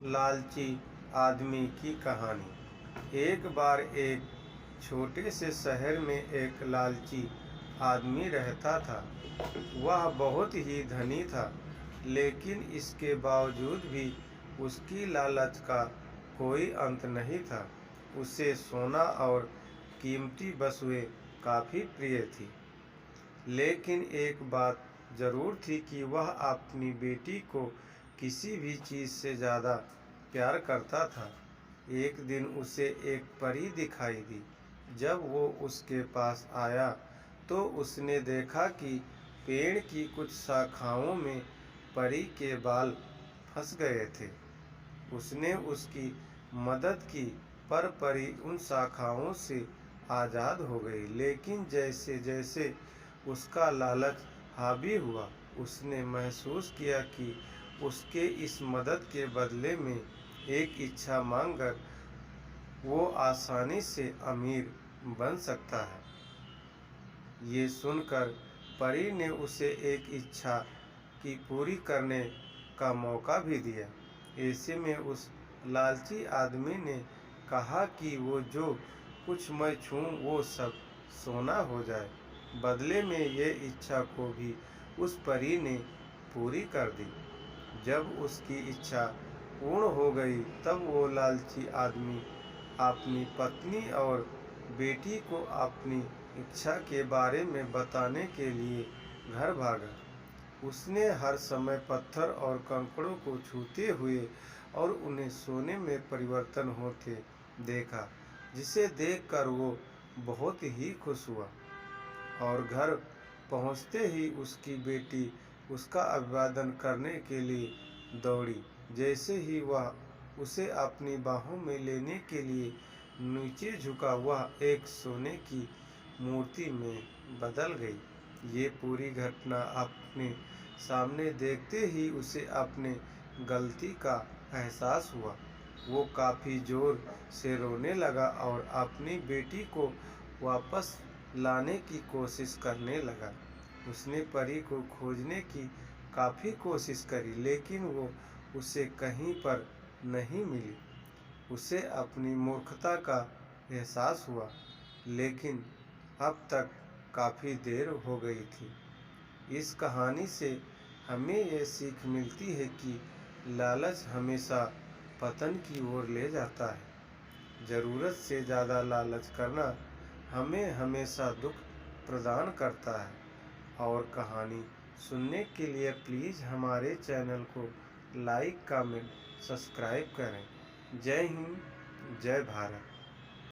लालची आदमी की कहानी। एक बार एक छोटे से शहर में एक लालची आदमी रहता था। वह बहुत ही धनी था, लेकिन इसके बावजूद भी उसकी लालच का कोई अंत नहीं था। उसे सोना और कीमती वस्तुएं काफ़ी प्रिय थी, लेकिन एक बात जरूर थी कि वह अपनी बेटी को किसी भी चीज़ से ज़्यादा प्यार करता था। एक दिन उसे एक परी दिखाई दी। जब वो उसके पास आया तो उसने देखा कि पेड़ की कुछ शाखाओं में परी के बाल फंस गए थे। उसने उसकी मदद की, पर परी उन शाखाओं से आज़ाद हो गई। लेकिन जैसे जैसे उसका लालच हावी हुआ, उसने महसूस किया कि उसके इस मदद के बदले में एक इच्छा मांगकर वो आसानी से अमीर बन सकता है। ये सुनकर परी ने उसे एक इच्छा की पूरी करने का मौका भी दिया। ऐसे में उस लालची आदमी ने कहा कि वो जो कुछ मैं छूऊं वो सब सोना हो जाए। बदले में ये इच्छा को भी उस परी ने पूरी कर दी। जब उसकी इच्छा पूर्ण हो गई तब वो लालची आदमी अपनी पत्नी और बेटी को अपनी इच्छा के बारे में बताने के लिए घर भागा। उसने हर समय पत्थर और कंकड़ों को छूते हुए और उन्हें सोने में परिवर्तन होते देखा, जिसे देखकर वो बहुत ही खुश हुआ। और घर पहुंचते ही उसकी बेटी उसका अभिवादन करने के लिए दौड़ी। जैसे ही वह उसे अपनी बाहों में लेने के लिए नीचे झुका, वह एक सोने की मूर्ति में बदल गई। ये पूरी घटना अपने सामने देखते ही उसे अपने गलती का एहसास हुआ। वो काफ़ी जोर से रोने लगा और अपनी बेटी को वापस लाने की कोशिश करने लगा। उसने परी को खोजने की काफ़ी कोशिश करी, लेकिन वो उसे कहीं पर नहीं मिली। उसे अपनी मूर्खता का एहसास हुआ, लेकिन अब तक काफ़ी देर हो गई थी। इस कहानी से हमें यह सीख मिलती है कि लालच हमेशा पतन की ओर ले जाता है। ज़रूरत से ज़्यादा लालच करना हमें हमेशा दुख प्रदान करता है। और कहानी सुनने के लिए प्लीज़ हमारे चैनल को लाइक, कमेंट, सब्सक्राइब करें। जय हिंद, जय भारत।